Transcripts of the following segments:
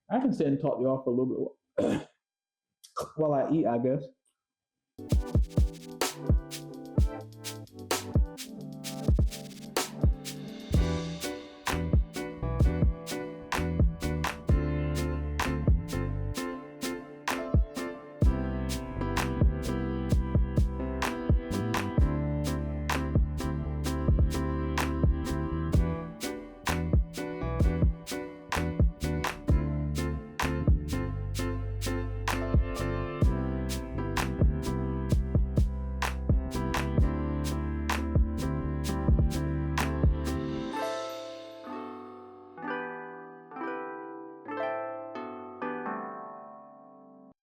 I can sit and talk to y'all for a little bit while I eat, I guess.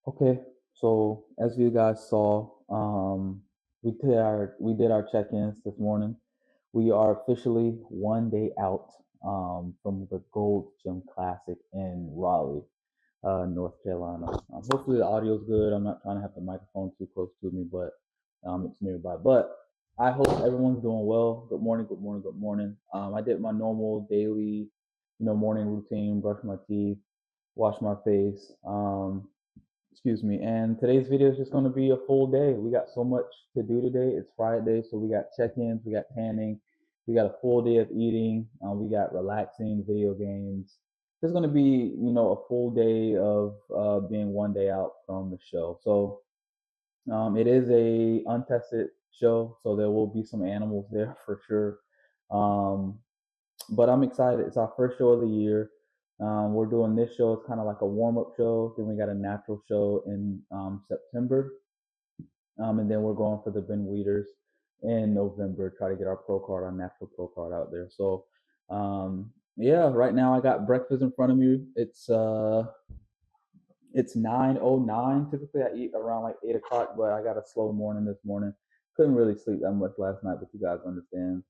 Okay, so as you guys saw, we did our check-ins this morning. We are officially 1 day out from the Gold Gym Classic in Raleigh, North Carolina. Hopefully the audio is good. I'm not trying to have the microphone too close to me, but it's nearby. But I hope everyone's doing well. Good morning, good morning, good morning. I did my normal daily, morning routine, brush my teeth, wash my face. Excuse me. And today's video is just going to be a full day. We got so much to do today. It's Friday, so we got check-ins, we got tanning, we got a full day of eating, we got relaxing, video games. It's going to be, a full day of being 1 day out from the show. So it is a untested show, so there will be some animals there for sure. Um, but I'm excited. It's our first show of the year. We're doing this show. It's kind of like a warm up show. Then we got a natural show in September. And then we're going for the Ben Weeders in November. Try to get our pro card, our natural pro card out there. So, yeah, right now I got breakfast in front of me. It's 9:09. Typically I eat around like 8 o'clock, but I got a slow morning this morning. Couldn't really sleep that much last night, but you guys understand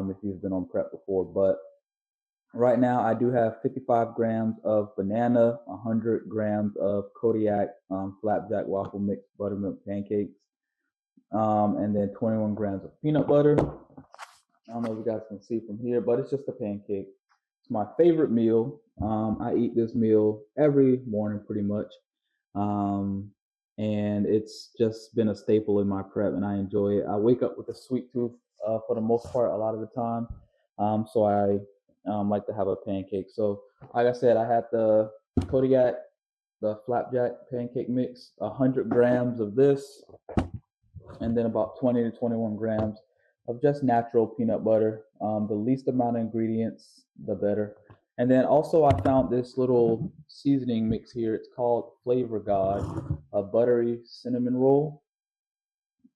if you've been on prep before. But right now, I do have 55 grams of banana, 100 grams of Kodiak flapjack waffle mix buttermilk pancakes, and then 21 grams of peanut butter. I don't know if you guys can see from here, but it's just a pancake. It's my favorite meal. I eat this meal every morning pretty much. Um, and it's just been a staple in my prep, and I enjoy it. I wake up with a sweet tooth for the most part a lot of the time. So I like to have a pancake. So, like I said, I had the Kodiak, the flapjack pancake mix, 100 grams of this, and then about 20 to 21 grams of just natural peanut butter. The least amount of ingredients, the better. And then also, I found this little seasoning mix here. It's called Flavor God, a buttery cinnamon roll.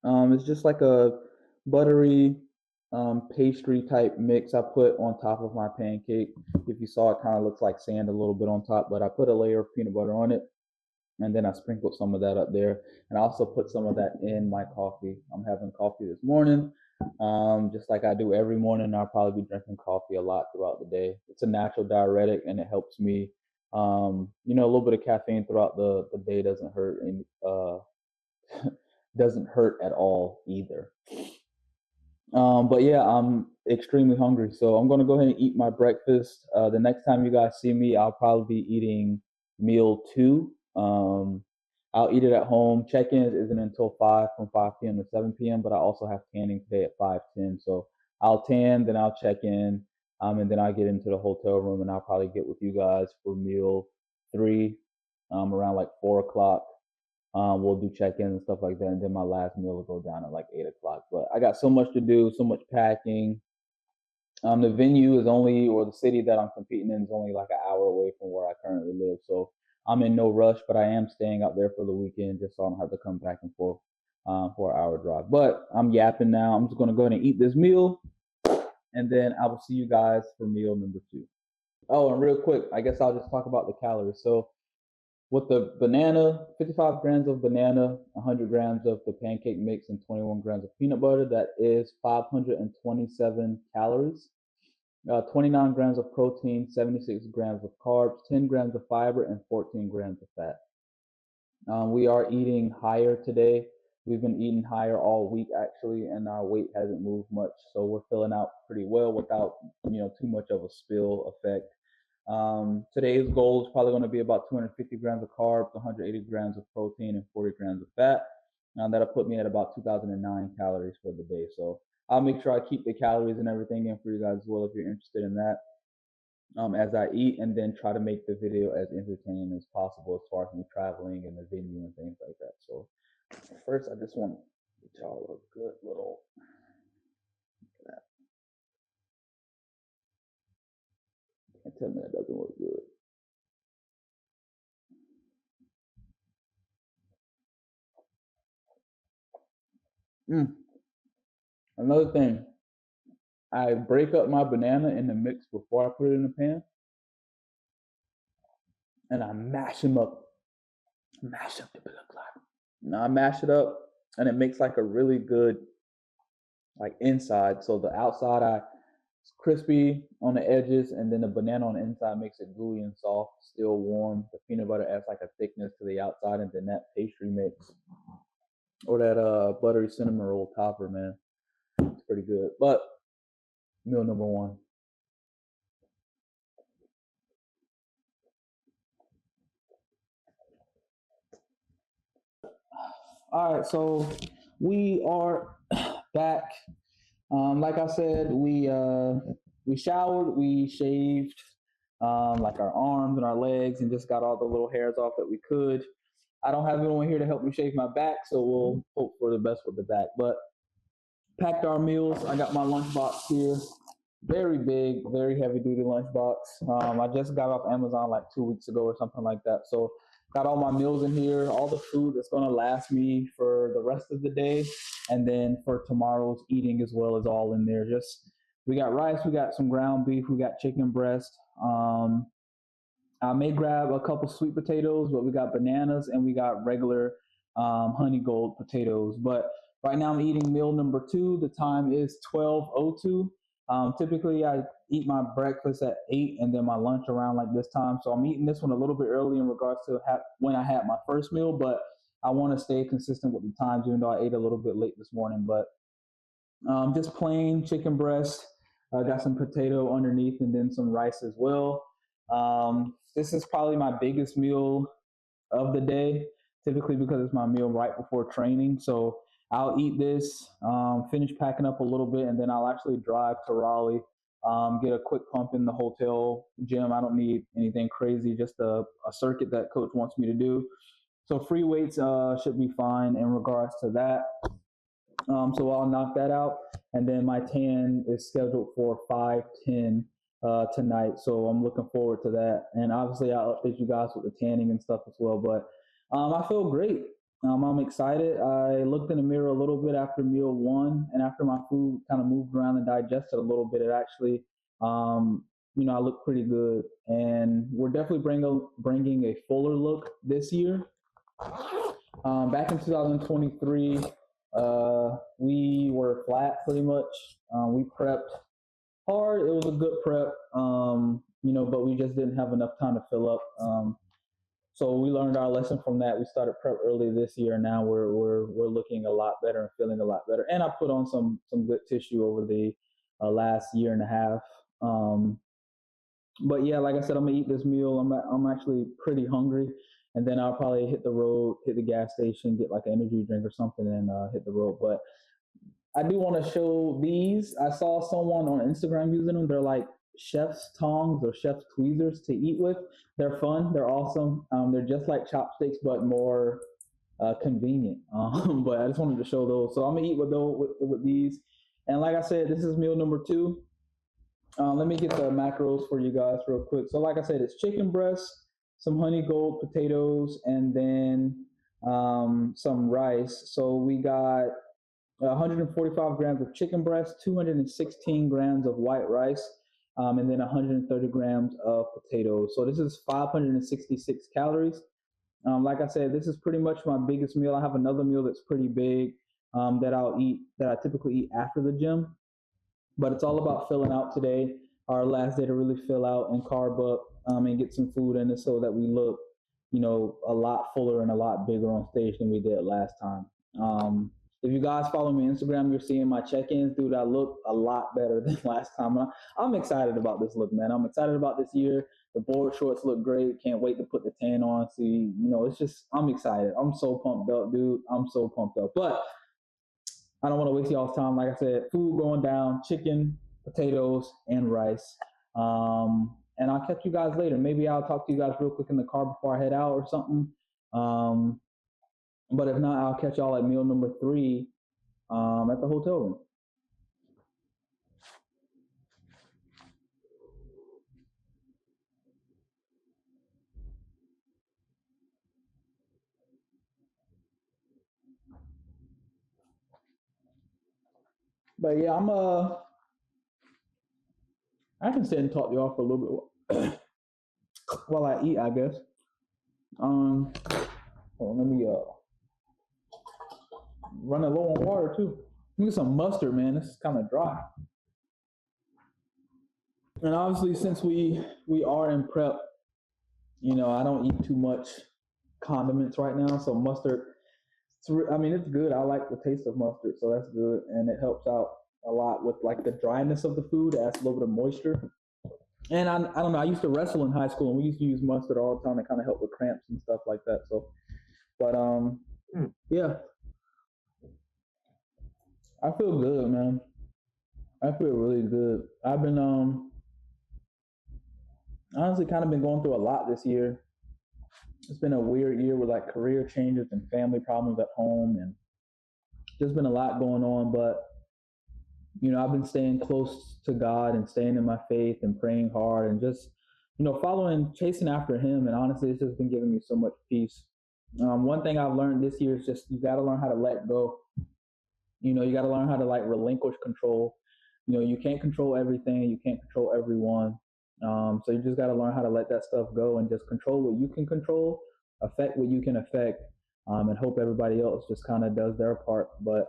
It's just like a buttery pastry type mix I put on top of my pancake. If you saw, it kind of looks like sand a little bit on top, but I put a layer of peanut butter on it, and then I sprinkled some of that up there, and I also put some of that in my coffee. I'm having coffee this morning, just like I do every morning. I'll probably be drinking coffee a lot throughout the day. It's a natural diuretic, and it helps me. A little bit of caffeine throughout the day doesn't hurt, and doesn't hurt at all either. But yeah, I'm extremely hungry, so I'm gonna go ahead and eat my breakfast. The next time you guys see me, I'll probably be eating meal two. I'll eat it at home. Check-ins isn't until 5 p.m. to 7 p.m. But I also have tanning today at 5:10. So I'll tan, then I'll check in, and then I'll get into the hotel room, and I'll probably get with you guys for meal three, around like 4 o'clock. We'll do check-in and stuff like that, and then my last meal will go down at like 8 o'clock. But I got so much to do, so much packing. The venue is only, or the city that I'm competing in is only like an hour away from where I currently live. So I'm in no rush, but I am staying out there for the weekend just so I don't have to come back and forth for an hour drive. But I'm yapping now. I'm just gonna go ahead and eat this meal, and then I will see you guys for meal number two. Oh, and real quick, I guess I'll just talk about the calories. So with the banana, 55 grams of banana, 100 grams of the pancake mix, and 21 grams of peanut butter, that is 527 calories. 29 grams of protein, 76 grams of carbs, 10 grams of fiber, and 14 grams of fat. We are eating higher today. We've been eating higher all week actually, and our weight hasn't moved much, so we're filling out pretty well without too much of a spill effect. Today's goal is probably going to be about 250 grams of carbs, 180 grams of protein, and 40 grams of fat. That'll put me at about 2009 calories for the day. So I'll make sure I keep the calories and everything in for you guys as well if you're interested in that. As I eat, and then try to make the video as entertaining as possible as far as me traveling and the venue and things like that. So first, I just want to get y'all a good little. Can't tell me that doesn't look good. Mm. Another thing, I break up my banana in the mix before I put it in the pan, and I mash them up. Mash up the blood clot. Now I mash it up, and it makes like a really good like inside. So the outside it's crispy on the edges, and then the banana on the inside makes it gooey and soft, still warm. The peanut butter adds like a thickness to the outside, and then that pastry mix or that buttery cinnamon roll topper, man, it's pretty good. But meal number one. All right, so we are back. Like I said, we showered, we shaved like our arms and our legs, and just got all the little hairs off that we could. I don't have anyone here to help me shave my back, so we'll hope for the best with the back. But packed our meals. I got my lunchbox here. Very big, very heavy duty lunchbox. I just got off Amazon like 2 weeks ago or something like that. So got all my meals in here, all the food that's gonna last me for the rest of the day, and then for tomorrow's eating as well as all in there. Just we got rice, we got some ground beef, we got chicken breast. I may grab a couple sweet potatoes, but we got bananas and we got regular honey gold potatoes. But right now I'm eating meal number two. The time is 12:02. Typically I eat my breakfast at 8 and then my lunch around like this time. So I'm eating this one a little bit early in regards to when I had my first meal, but I want to stay consistent with the times, even though I ate a little bit late this morning. But just plain chicken breast. I got some potato underneath and then some rice as well. This is probably my biggest meal of the day, typically because it's my meal right before training. So I'll eat this, finish packing up a little bit, and then I'll actually drive to Raleigh, get a quick pump in the hotel gym. I don't need anything crazy, just a circuit that coach wants me to do. So free weights should be fine in regards to that. So I'll knock that out, and then my tan is scheduled for 5:10 tonight. So I'm looking forward to that, and obviously I'll update you guys with the tanning and stuff as well. But I feel great. I'm excited. I looked in the mirror a little bit after meal one, and after my food kind of moved around and digested a little bit, it actually, I look pretty good. And we're definitely bringing a fuller look this year. Back in 2023, we were flat pretty much. We prepped hard. It was a good prep, but we just didn't have enough time to fill up. So we learned our lesson from that. We started prep early this year. And now we're looking a lot better and feeling a lot better. And I put on some good tissue over the last year and a half. But yeah, like I said, I'm gonna eat this meal. I'm actually pretty hungry, and then I'll probably hit the road, hit the gas station, get like an energy drink or something, and hit the road. But I do want to show these. I saw someone on Instagram using them. They're like chef's tongs or chef's tweezers to eat with. They're fun. They're awesome. They're just like chopsticks, but more convenient. But I just wanted to show those. So I'm gonna eat with those with these. And like I said, this is meal number two. Let me get the macros for you guys real quick. So, like I said, it's chicken breast, some honey gold potatoes, and then some rice. So we got 145 grams of chicken breast, 216 grams of white rice, and then 130 grams of potatoes. So this is 566 calories. Like I said, this is pretty much my biggest meal. I have another meal that's pretty big that I'll eat, that I typically eat after the gym. But it's all about filling out today. Our last day to really fill out and carb up and get some food in it so that we look, a lot fuller and a lot bigger on stage than we did last time. If you guys follow me on Instagram, you're seeing my check-ins, dude. I look a lot better than last time. I'm excited about this look, man. I'm excited about this year. The board shorts look great. Can't wait to put the tan on. See, it's just I'm excited. I'm so pumped up, dude. I'm so pumped up. But I don't want to waste y'all's time. Like I said, food going down: chicken, potatoes, and rice. And I'll catch you guys later. Maybe I'll talk to you guys real quick in the car before I head out or something. Um, but if not, I'll catch y'all at meal number 3 at the hotel room. But yeah, I can sit and talk to y'all for a little bit while I eat, I guess. Let me run a low on water too. Give me some mustard, man. This is kind of dry. And obviously, since we are in prep, I don't eat too much condiments right now, so mustard. It's good. I like the taste of mustard, so that's good, and it helps out a lot with like the dryness of the food. It adds a little bit of moisture. And I don't know. I used to wrestle in high school, and we used to use mustard all the time to kind of help with cramps and stuff like that. So, but yeah, I feel good, man. I feel really good. I've been honestly kind of been going through a lot this year. It's been a weird year with like career changes and family problems at home, and there's been a lot going on. But I've been staying close to God and staying in my faith and praying hard and just following, chasing after Him. And honestly, it's just been giving me so much peace. One thing I've learned this year is just you got to learn how to let go. You got to learn how to like relinquish control. You can't control everything. You can't control everyone. So you just got to learn how to let that stuff go and just control what you can control, affect what you can affect, and hope everybody else just kind of does their part. But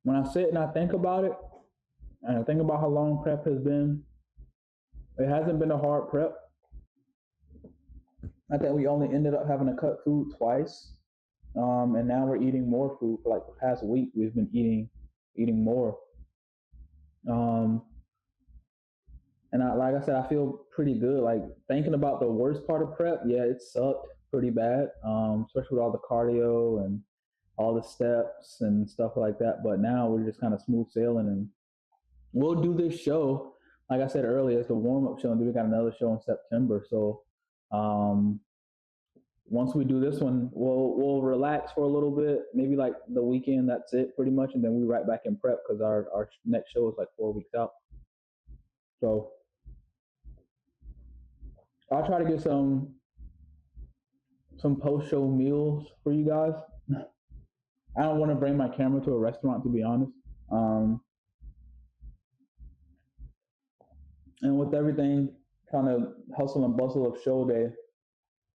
when I sit and I think about it, and I think about how long prep has been, it hasn't been a hard prep. I think we only ended up having to cut food twice. And now we're eating more food. For like the past week, we've been eating more. And like I said, I feel pretty good. Like thinking about the worst part of prep, yeah, it sucked pretty bad, especially with all the cardio and all the steps and stuff like that. But now we're just kind of smooth sailing, and we'll do this show. Like I said earlier, it's the warm up show, and then we got another show in September. So once we do this one, we'll relax for a little bit, maybe like the weekend. That's it, pretty much, and then we right back in prep because our next show is like 4 weeks out. So I'll try to get some post show meals for you guys. I don't want to bring my camera to a restaurant, to be honest. And with everything kind of hustle and bustle of show day,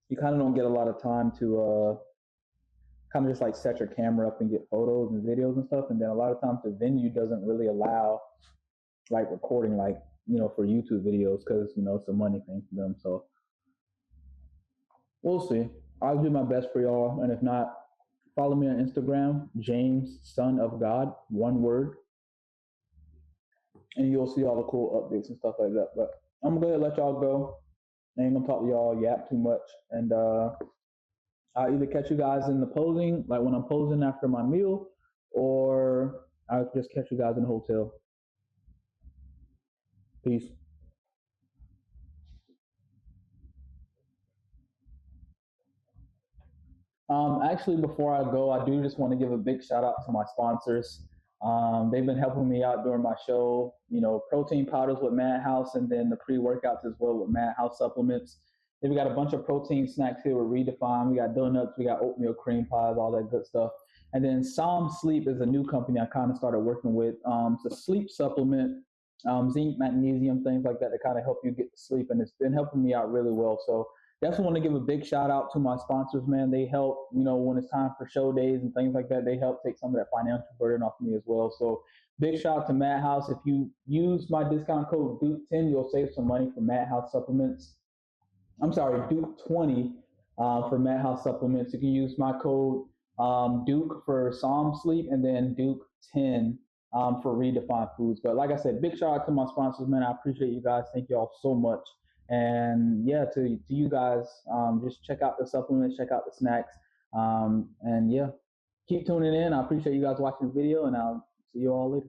you kind of don't get a lot of time to kind of just like set your camera up and get photos and videos and stuff. And then a lot of times the venue doesn't really allow like recording, like, for YouTube videos, because, it's a money thing for them. So we'll see. I'll do my best for y'all. And if not, follow me on Instagram, James, Son of God, one word. And you'll see all the cool updates and stuff like that. But I'm going to go ahead and let y'all go. I ain't going to talk to y'all yap too much. And I'll either catch you guys in the posing, like when I'm posing after my meal, or I'll just catch you guys in the hotel. Peace. Actually, before I go, I do just want to give a big shout out to my sponsors. They've been helping me out during my show. Protein powders with Madhouse, and then the pre-workouts as well with Madhouse supplements. Then we got a bunch of protein snacks here with Redefine. We got donuts, we got oatmeal cream pies, all that good stuff. And then Psalm Sleep is a new company I kind of started working with. It's a sleep supplement, zinc, magnesium, things like that kind of help you get to sleep, and it's been helping me out really well. So definitely want to give a big shout out to my sponsors, man. They help, when it's time for show days and things like that. They help take some of that financial burden off of me as well. So big shout out to Madhouse. If you use my discount code Duke10, you'll save some money for Madhouse supplements. I'm sorry, Duke20. for Madhouse supplements. You can use my code Duke for Psalm Sleep, and then Duke10 for Redefined Foods. But like I said, big shout out to my sponsors, man. I appreciate you guys. Thank you all so much. And yeah, to you guys, just check out the supplements, check out the snacks, and yeah, keep tuning in. I appreciate you guys watching the video, and I'll see you all later.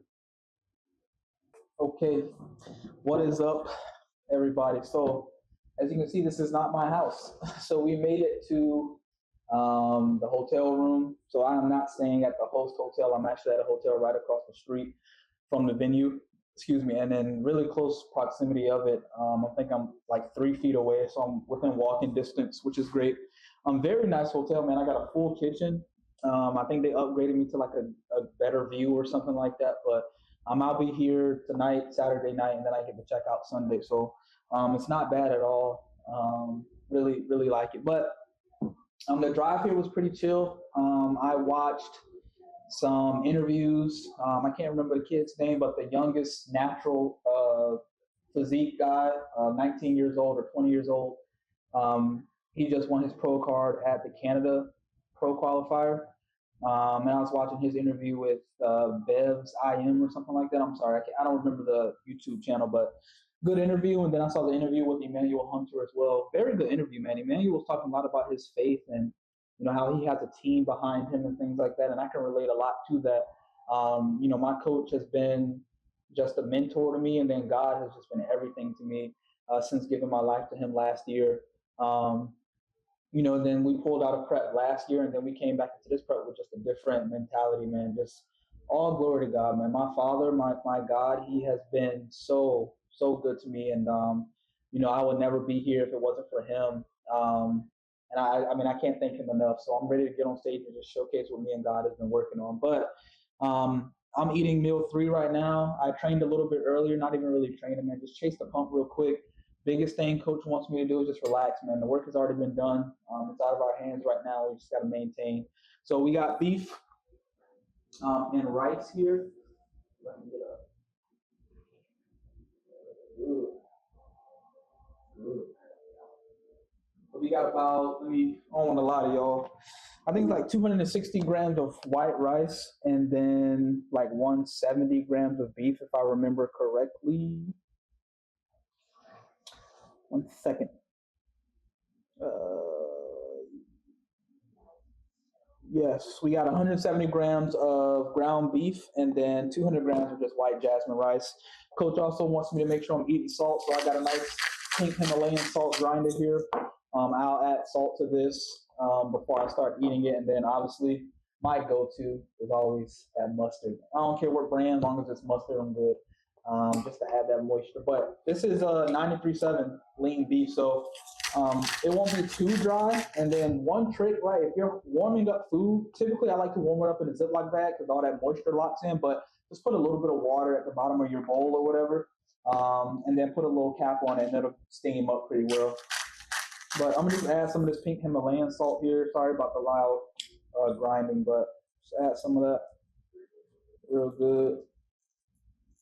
Okay, what is up, everybody? So, as you can see, this is not my house. So we made it to the hotel room. So I am not staying at the host hotel. I'm actually at a hotel right across the street from the venue. Excuse me, and in really close proximity of it. I think I'm like 3 feet away, so I'm within walking distance, which is great. Very nice hotel, man. I got a full kitchen. I think they upgraded me to like a better view or something like that. But I'll be here tonight, Saturday night, and then I get to check out Sunday. So it's not bad at all. Really, really like it. But the drive here was pretty chill. I watched some interviews. I can't remember the kid's name, but the youngest natural physique guy, 19 years old or 20 years old. He just won his pro card at the Canada Pro Qualifier. And I was watching his interview with Bev's IM or something like that. I'm sorry, I don't remember the YouTube channel, but good interview. And then I saw the interview with Emmanuel Hunter as well. Very good interview, man. Emmanuel was talking a lot about his faith and how he has a team behind him and things like that. And I can relate a lot to that. My coach has been just a mentor to me, and then God has just been everything to me since giving my life to him last year. Then we pulled out a prep last year, and then we came back into this prep with just a different mentality, man. Just all glory to God, man. My Father, my God, He has been so good to me, and I would never be here if it wasn't for Him. And I can't thank Him enough. So I'm ready to get on stage and just showcase what me and God has been working on. But I'm eating meal 3 right now. I trained a little bit earlier, not even really training, man. Just chase the pump real quick. Biggest thing coach wants me to do is just relax, man. The work has already been done. It's out of our hands right now. We just got to maintain. So we got beef and rice here. Let me get up. Good. We got about, I don't want to lie to y'all. I think like 260 grams of white rice and then like 170 grams of beef, if I remember correctly. 1 second. Yes, we got 170 grams of ground beef and then 200 grams of just white jasmine rice. Coach also wants me to make sure I'm eating salt, so I got a nice pink Himalayan salt grinder here. I'll add salt to this before I start eating it, and then obviously my go-to is always that mustard. I don't care what brand, as long as it's mustard, I'm good. Just to add that moisture. But this is a 93.7 lean beef, so it won't be too dry. And then one trick, right, if you're warming up food, typically I like to warm it up in a Ziploc bag because all that moisture locks in, but just put a little bit of water at the bottom of your bowl or whatever, and then put a little cap on it, and it'll steam up pretty well. But I'm going to just add some of this pink Himalayan salt here. Sorry about the loud grinding, but just add some of that. Real good.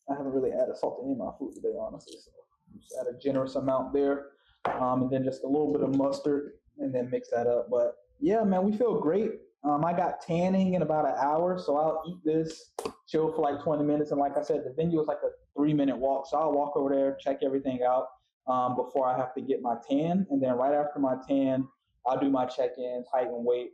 I haven't really added salt to any of my food today, honestly. So just add a generous amount there. And then just a little bit of mustard, and then mix that up. But yeah, man, we feel great. I got tanning in about an hour, so I'll eat this, chill for like 20 minutes. And like I said, the venue is like a 3-minute walk. So I'll walk over there, check everything out before I have to get my tan. And then right after my tan, I'll do my check-ins, height and weight,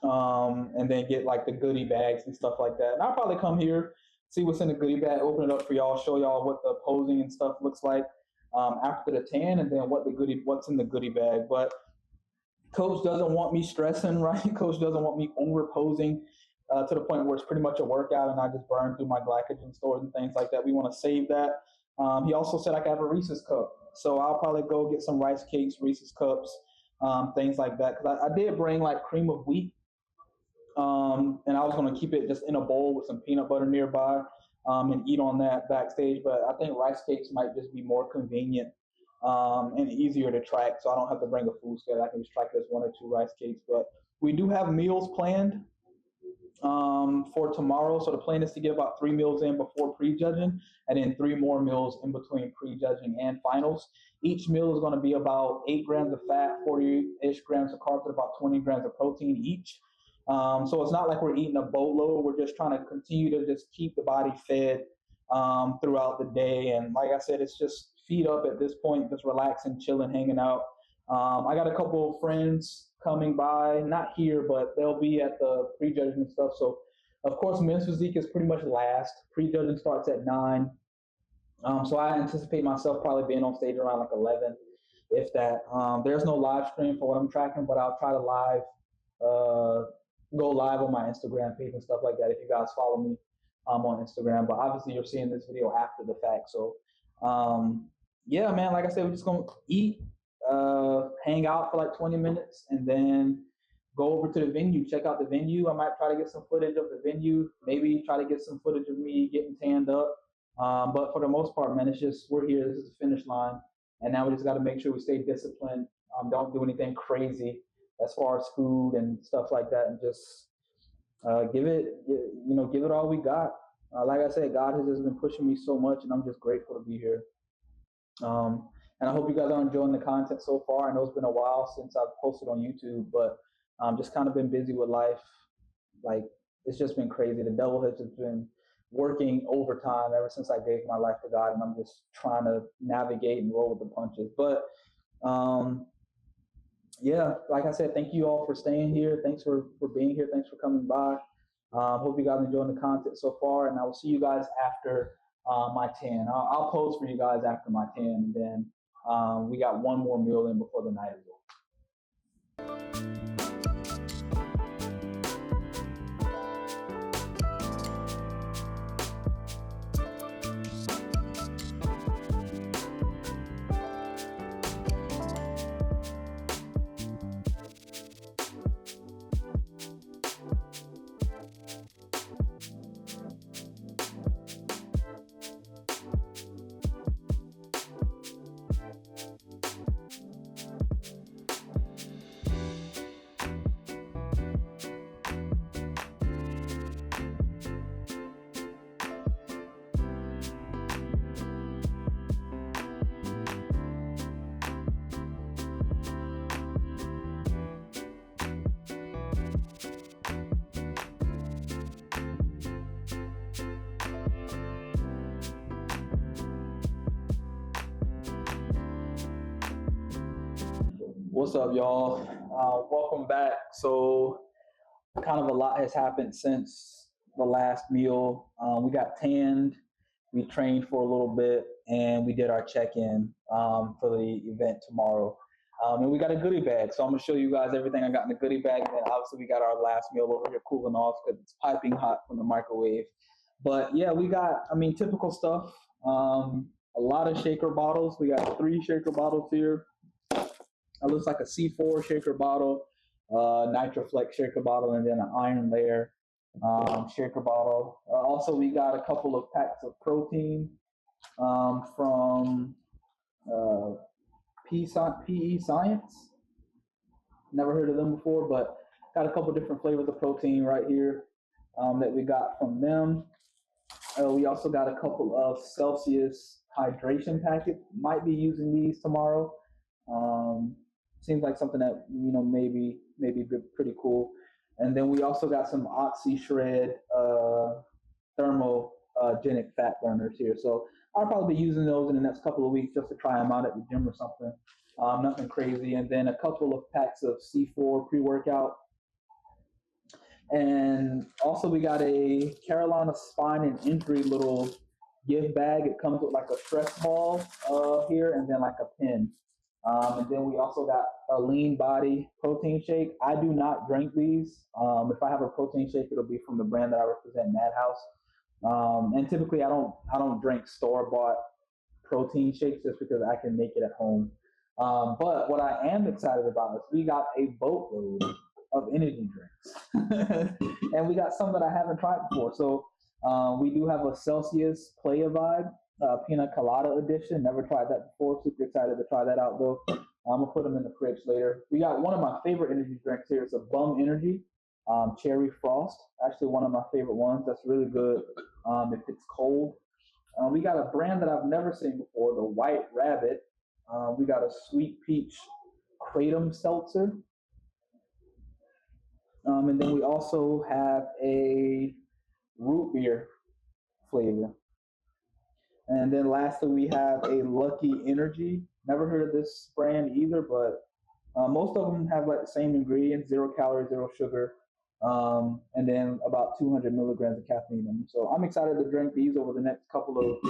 and then get like the goodie bags and stuff like that. And I'll probably come here, see what's in the goodie bag, open it up for y'all, show y'all what the posing and stuff looks like after the tan, and then what's in the goodie bag. But coach doesn't want me stressing, right? Coach doesn't want me over posing to the point where it's pretty much a workout and I just burn through my glycogen stores and things like that. We want to save that. He also said I could have a Reese's cup, so I'll probably go get some rice cakes, Reese's cups, things like that. Because I did bring like cream of wheat, and I was going to keep it just in a bowl with some peanut butter nearby and eat on that backstage. But I think rice cakes might just be more convenient and easier to track, so I don't have to bring a food scale. I can just track this 1 or 2 rice cakes. But we do have meals planned for tomorrow. So the plan is to get about 3 meals in before prejudging, and then 3 more meals in between prejudging and finals. Each meal is going to be about 8 grams of fat, 40-ish grams of carbs, and about 20 grams of protein each. So it's not like we're eating a boatload. We're just trying to continue to just keep the body fed throughout the day. And like I said, it's just feet up at this point, just relaxing, chilling, hanging out. I got a couple of friends coming by, not here, but they'll be at the prejudging and stuff. So, of course, men's physique is pretty much last. Prejudging starts at 9. So I anticipate myself probably being on stage around like 11, if that. There's no live stream for what I'm tracking, but I'll try to uh, go live on my Instagram page and stuff like that if you guys follow me on Instagram. But obviously, you're seeing this video after the fact. So, yeah, man, like I said, we're just going to eat, hang out for like 20 minutes, and then go over to the venue, check out the venue. I might try to get some footage of the venue, maybe try to get some footage of me getting tanned up. But for the most part, man, it's just we're here. This is the finish line, and now we just got to make sure we stay disciplined. Don't do anything crazy as far as food and stuff like that, and just give it all we got. Like I said, God has just been pushing me so much, and I'm just grateful to be here. And I hope you guys are enjoying the content so far. I know it's been a while since I've posted on YouTube, but just kind of been busy with life. Like, it's just been crazy. The devil has just been working overtime ever since I gave my life to God, and I'm just trying to navigate and roll with the punches. But um, yeah, like I said, thank you all for staying here. Thanks for being here. Thanks for coming by. Hope you guys enjoying the content so far, and I will see you guys after my tan. I'll post for you guys after my tan, and then we got one more meal in before the night is over. What's up, y'all? Welcome back. So, kind of a lot has happened since the last meal. We got tanned, we trained for a little bit, and we did our check-in for the event tomorrow. And we got a goodie bag. So I'm gonna show you guys everything I got in the goodie bag. And then obviously we got our last meal over here cooling off because it's piping hot from the microwave. But yeah, we got, typical stuff. A lot of shaker bottles. We got 3 shaker bottles here. It looks like a C4 shaker bottle, NitroFlex shaker bottle, and then an Iron Layer shaker bottle. Also, we got a couple of packs of protein from PE Science. Never heard of them before, but got a couple different flavors of protein right here that we got from them. We also got a couple of Celsius hydration packets. Might be using these tomorrow. Seems like something that maybe be pretty cool. And then we also got some Oxy Shred thermogenic fat burners here. So I'll probably be using those in the next couple of weeks just to try them out at the gym or something. Nothing crazy. And then a couple of packs of C4 pre-workout. And also we got a Carolina Spine and Injury little gift bag. It comes with like a stress ball here and then like a pin. And then we also got a Lean Body protein shake. I do not drink these. If I have a protein shake, it'll be from the brand that I represent, Madhouse. And typically, I don't drink store-bought protein shakes just because I can make it at home. But what I am excited about is we got a boatload of energy drinks, and we got some that I haven't tried before. So we do have a Celsius Playa Vibe. Pina Colada edition. Never tried that before. Super excited to try that out though. I'm gonna put them in the fridge later. We got one of my favorite energy drinks here. It's a Bum Energy. cherry frost. Actually, one of my favorite ones. That's really good if it's cold. We got a brand that I've never seen before, the White Rabbit. We got a sweet peach kratom seltzer. And then we also have a root beer flavor. And then lastly, we have a Lucky Energy. Never heard of this brand either, but most of them have like the same ingredients: 0 calories, 0 sugar, and then about 200 milligrams of caffeine in them. So I'm excited to drink these over the next couple of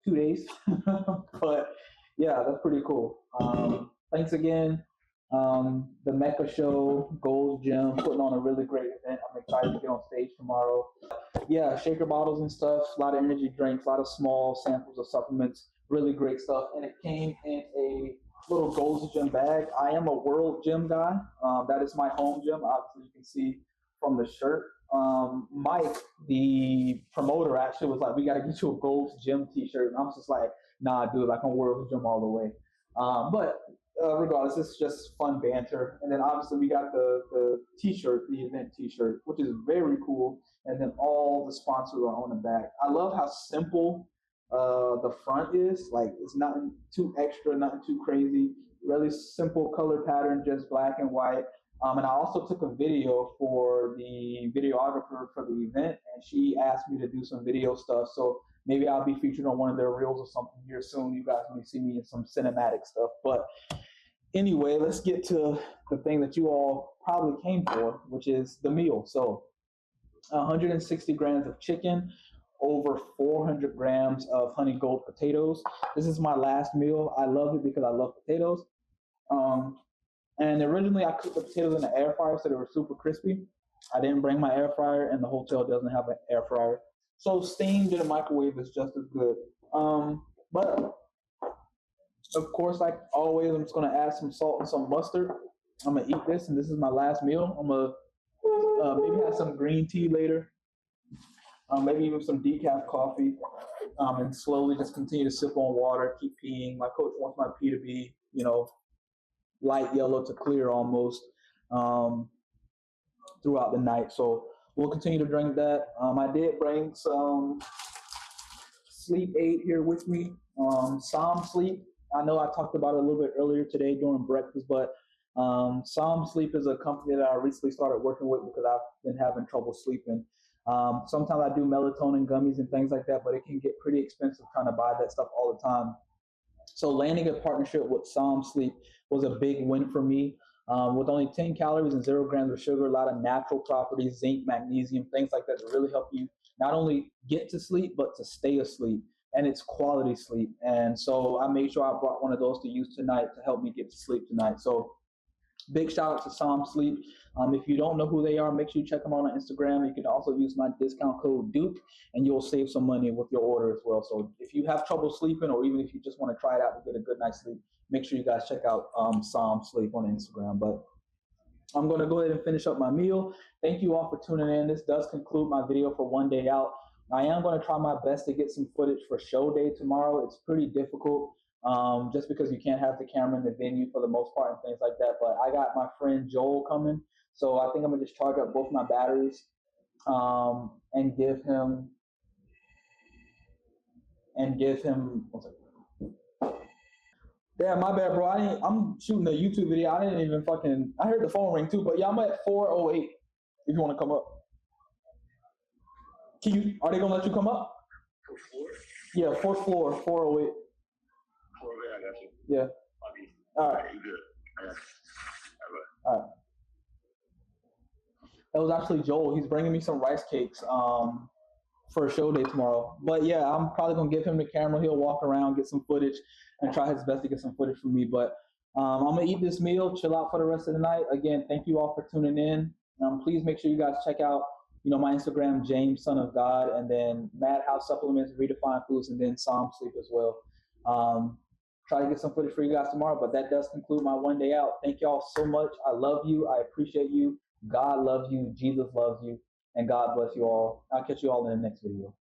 2 days. But yeah, that's pretty cool. Thanks again. The Mecca Show, Gold's Gym, putting on a really great event. I'm excited to get on stage tomorrow. Yeah, shaker bottles and stuff, a lot of energy drinks, a lot of small samples of supplements, really great stuff. And it came in a little Gold's Gym bag. I am a World Gym guy. That is my home gym. Obviously, you can see from the shirt. Mike, the promoter, actually was like, "We got to get you a Gold's Gym T-shirt," and I'm just like, "Nah, dude, like I'm World Gym all the way." But regardless, it's just fun banter. And then obviously we got the T-shirt, the event T-shirt, which is very cool. And then all the sponsors are on the back. I love how simple the front is. Like it's nothing too extra, nothing too crazy. Really simple color pattern, just black and white. And I also took a video for the videographer for the event, and she asked me to do some video stuff. So maybe I'll be featured on one of their reels or something here soon. You guys may see me in some cinematic stuff. But anyway, let's get to the thing that you all probably came for, which is the meal. So 160 grams of chicken, over 400 grams of honey gold potatoes. This is my last meal. I love it because I love potatoes. Um, and originally I cooked the potatoes in the air fryer so they were super crispy. I didn't bring my air fryer, and the hotel doesn't have an air fryer. So steamed in a microwave is just as good. But of course, like always, I'm just gonna add some salt and some mustard. I'm gonna eat this, and this is my last meal. I'm gonna maybe have some green tea later, maybe even some decaf coffee, and slowly just continue to sip on water, keep peeing. My coach wants my pee to be, light yellow to clear almost um, throughout the night. So we'll continue to drink that. I did bring some sleep aid here with me, Psalm Sleep. I know I talked about it a little bit earlier today during breakfast, but Psalm Sleep is a company that I recently started working with because I've been having trouble sleeping. Sometimes I do melatonin gummies and things like that, but it can get pretty expensive trying to buy that stuff all the time. So landing a partnership with Psalm Sleep was a big win for me. With only 10 calories and 0 grams of sugar, a lot of natural properties, zinc, magnesium, things like that to really help you not only get to sleep, but to stay asleep. And it's quality sleep. And so I made sure I brought one of those to use tonight to help me get to sleep tonight. So big shout out to Psalm Sleep. If you don't know who they are, make sure you check them out on Instagram. You can also use my discount code Duke, and you'll save some money with your order as well. So if you have trouble sleeping, or even if you just want to try it out and get a good night's sleep, make sure you guys check out Psalm Sleep on Instagram. But I'm going to go ahead and finish up my meal. Thank you all for tuning in. This does conclude my video for One Day Out. I am going to try my best to get some footage for show day tomorrow. It's pretty difficult just because you can't have the camera in the venue for the most part and things like that. But I got my friend Joel coming, so I think I'm going to just charge up both my batteries and give him what's it? Yeah, my bad, bro. I'm shooting a YouTube video. I didn't even I heard the phone ring too, but yeah, I'm at 408 if you want to come up. Are they gonna let you come up? Fourth floor? Yeah, fourth floor, 408. 408, I got you. Yeah. All right. You good. All right. That was actually Joel. He's bringing me some rice cakes for a show day tomorrow. But yeah, I'm probably gonna give him the camera. He'll walk around, get some footage, and try his best to get some footage from me. But I'm gonna eat this meal, chill out for the rest of the night. Again, thank you all for tuning in. Please make sure you guys check out my Instagram, James Son of God, and then Madhouse Supplements, Redefined Foods, and then Psalm Sleep as well. Try to get some footage for you guys tomorrow, but that does conclude my One Day Out. Thank y'all so much. I love you. I appreciate you. God loves you. Jesus loves you. And God bless you all. I'll catch you all in the next video.